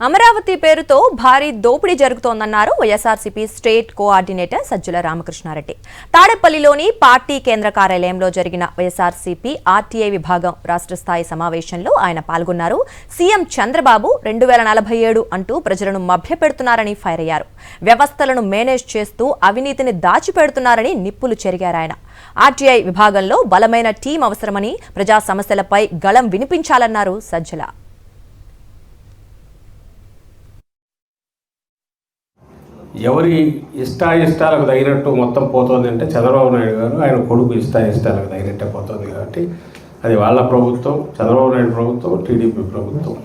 అమరావతి పేరుతో భారీ దోపిడీ జరుగుతోందన్నారు వైఎస్ఆర్సీపీ స్టేట్ కోఆర్డినేటర్ సజ్జల రామకృష్ణారెడ్డి. తాడేపల్లిలోని పార్టీ కేంద్ర కార్యాలయంలో జరిగిన వైఎస్ఆర్సీపీ ఆర్టీఐ విభాగం రాష్ట్ర స్థాయి సమావేశంలో ఆయన పాల్గొన్నారు. సీఎం చంద్రబాబు 2047 అంటూ ప్రజలను మభ్యపెడుతున్నారని ఫైర్ అయ్యారు. వ్యవస్థలను మేనేజ్ చేస్తూ అవినీతిని దాచిపెడుతున్నారని నిప్పులు చెరిగారాయన. ఆర్టీఐ విభాగంలో బలమైన టీం అవసరమని, ప్రజా సమస్యలపై గళం వినిపించాలన్నారు సజ్జల. ఎవరి ఇష్టాయిష్టాలకు తగినట్టు మొత్తం పోతుంది అంటే చంద్రబాబు నాయుడు గారు ఆయన కొడుకు ఇష్టాయిష్టాలకు తగినట్టే పోతుంది కాబట్టి అది వాళ్ళ ప్రభుత్వం, చంద్రబాబు నాయుడు ప్రభుత్వం, టీడీపీ ప్రభుత్వం.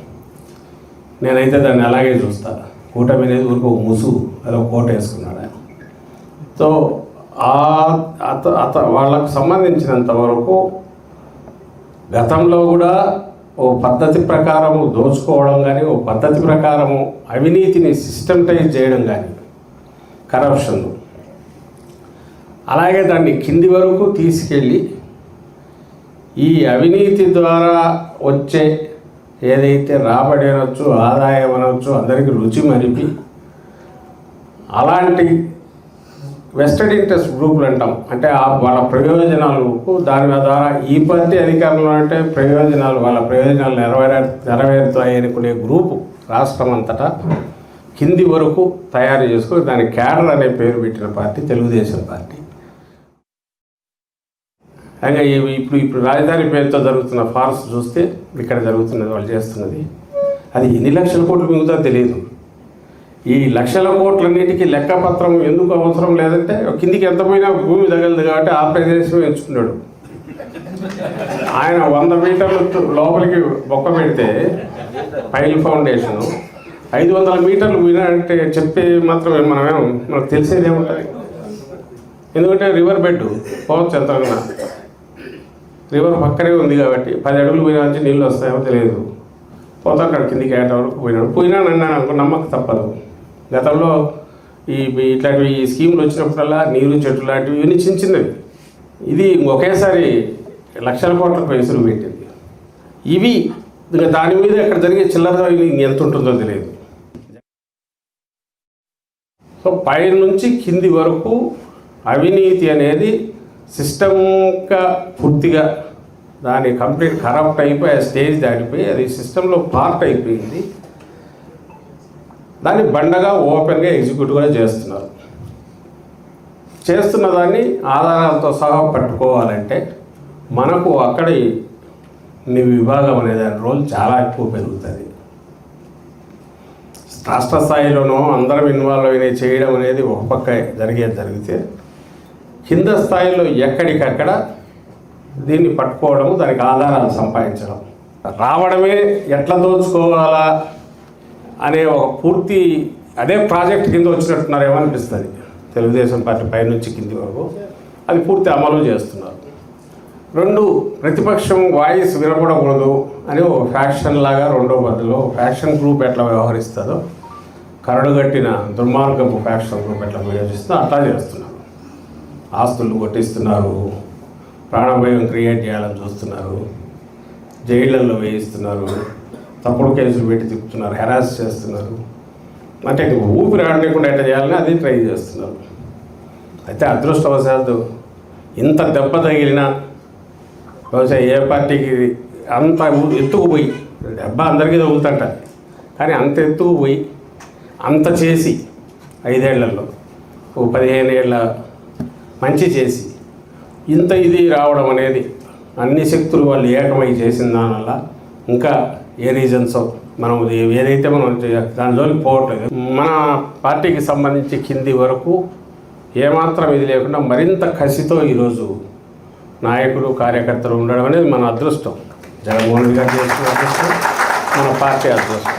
నేనైతే దాన్ని అలాగే చూస్తాను. కూటమి అనేది ఊరికి ఒక ముసుగు, అది ఒక కోట వేసుకున్నాడు ఆయన. సో వాళ్ళకు సంబంధించినంత వరకు గతంలో కూడా ఓ పద్ధతి ప్రకారము దోచుకోవడం కానీ, ఓ పద్ధతి ప్రకారము అవినీతిని సిస్టమ్టైజ్ చేయడం కానీ, కరప్షన్, అలాగే దాన్ని కింది వరకు తీసుకెళ్ళి ఈ అవినీతి ద్వారా వచ్చే ఏదైతే రాబడి అనొచ్చు, ఆదాయం అనొచ్చు, అందరికీ రుచి మరిపి అలాంటి వెస్టెడ్ ఇంట్రెస్ట్ గ్రూపులు అంటాం. అంటే వాళ్ళ ప్రయోజనాలకు దాని ద్వారా ఈ పార్టీ అధికారంలో అంటే వాళ్ళ ప్రయోజనాలు నెరవేరుతాయి అనుకునే గ్రూపు రాష్ట్రం అంతటా కింది వరకు తయారు చేసుకుని దాని క్యాడర్ అనే పేరు పెట్టిన పార్టీ తెలుగుదేశం పార్టీ. అలాగే ఇప్పుడు రాజధాని పేరుతో జరుగుతున్న ఫార్స్ చూస్తే ఇక్కడ జరుగుతున్నది, వాళ్ళు చేస్తున్నది అది ఎన్ని లక్షల కోట్లు మిగులుతో తెలియదు. ఈ లక్షల కోట్లన్నిటికీ లెక్కపత్రం ఎందుకు అవసరం లేదంటే కిందికి ఎంత పోయినా భూమి తగలదు కాబట్టి ఆ ప్రదేశం ఎంచుకున్నాడు. ఆయన 100 మీటర్లు లోపలికి బొక్క పెడితే పైల్ ఫౌండేషను 500 మీటర్లు పోయినంటే చెప్పే మాత్రమే మనకు తెలిసేది ఏముంటుంది. ఎందుకంటే రివర్ బెడ్ పోవచ్చు ఎంతగా, రివర్ పక్కనే ఉంది కాబట్టి 10 అడుగులు పోయినా నుంచి నీళ్ళు వస్తాయో తెలియదు. పోతాడు కిందికి 8 వరకు పోయినానన్నాను అనుకో, నమ్మకం తప్పదు. గతంలో ఇట్లాంటివి ఈ స్కీములు వచ్చినప్పుడల్లా నీరు చెట్లు లాంటివి ఇవన్నీ చిన్నవి. ఇది ఒకేసారి లక్షల కోట్లకు పైసలు పెట్టింది. ఇవి ఇంకా దాని మీద ఇక్కడ జరిగే చిల్లర ఎంత ఉంటుందో తెలియదు. సో పై నుంచి కింది వరకు అవినీతి అనేది సిస్టమ్గా పూర్తిగా దాని కంప్లీట్ కరప్ట్ అయిపోయి ఆ స్టేజ్ దాటిపోయి అది సిస్టంలో పార్ట్ అయిపోయింది. దాన్ని బండగా ఓపెన్గా ఎగ్జిక్యూటివ్గా చేస్తున్న దాన్ని ఆధారాలతో సహా పట్టుకోవాలంటే మనకు అక్కడి విభాగం అనే దాని రోల్ చాలా ఎక్కువ పెరుగుతుంది. రాష్ట్ర స్థాయిలోనూ అందరం ఇన్వాల్వ్ అయిన చేయడం అనేది ఒక పక్క జరిగితే కింద స్థాయిలో ఎక్కడికక్కడ దీన్ని పట్టుకోవడము, దానికి ఆధారాలు సంపాదించడం, రావడమే ఎట్లా దోచుకోవాలా అనే ఒక పూర్తి అదే ప్రాజెక్ట్ కింద వచ్చినట్టున్నారేమో అనిపిస్తుంది. తెలుగుదేశం పార్టీ పైనుంచి కింది వరకు అది పూర్తి అమలు చేస్తున్నారు. 2 ప్రతిపక్షం వాయిస్ వినపడకూడదు అని ఒక ఫ్యాక్షన్ లాగా రెండో బదులు ఫ్యాక్షన్ గ్రూప్ ఎట్లా వ్యవహరిస్తుందో, కరడుగట్టిన దుర్మార్గపు ఫ్యాక్షన్ గ్రూప్ ఎట్లా వ్యవహరిస్తుందో అట్లా చేస్తున్నారు. ఆస్తులు కొట్టిస్తున్నారు, ప్రాణభయం క్రియేట్ చేయాలని చూస్తున్నారు, జైళ్ళల్లో వేయిస్తున్నారు, తప్పుడు కేసులు పెట్టి తిప్పుతున్నారు, హెరాస్ చేస్తున్నారు. అంటే ఊపిరి ఆడలేకుండా ఎట్లా చేయాలని అది ట్రై చేస్తున్నారు. అయితే అదృష్టవశాత్తు ఇంత దెబ్బ తగిలినా బహుశా ఏ పార్టీకి అంత ఎత్తుకుపోయి దెబ్బ అందరికీ తగులుతుంట, కానీ అంత ఎత్తుకుపోయి అంత చేసి 5 ఏళ్లలో 15 ఏళ్ళ మంచి చేసి ఇంత ఇది రావడం అనేది అన్ని శక్తులు వాళ్ళు ఏకమై చేసిన దానివల్ల ఇంకా ఏ రీజన్సో మనం ఏదైతే మనం దాని జోలికి పోవట్లేదు. మన పార్టీకి సంబంధించి కింది వరకు ఏమాత్రం ఇది లేకుండా మరింత కసితో ఈరోజు నాయకులు, కార్యకర్తలు ఉండడం అనేది మన అదృష్టం. జగన్మోహన్ రెడ్డి గారు చేస్తున్న అదృష్టం, మన పార్టీ అదృష్టం.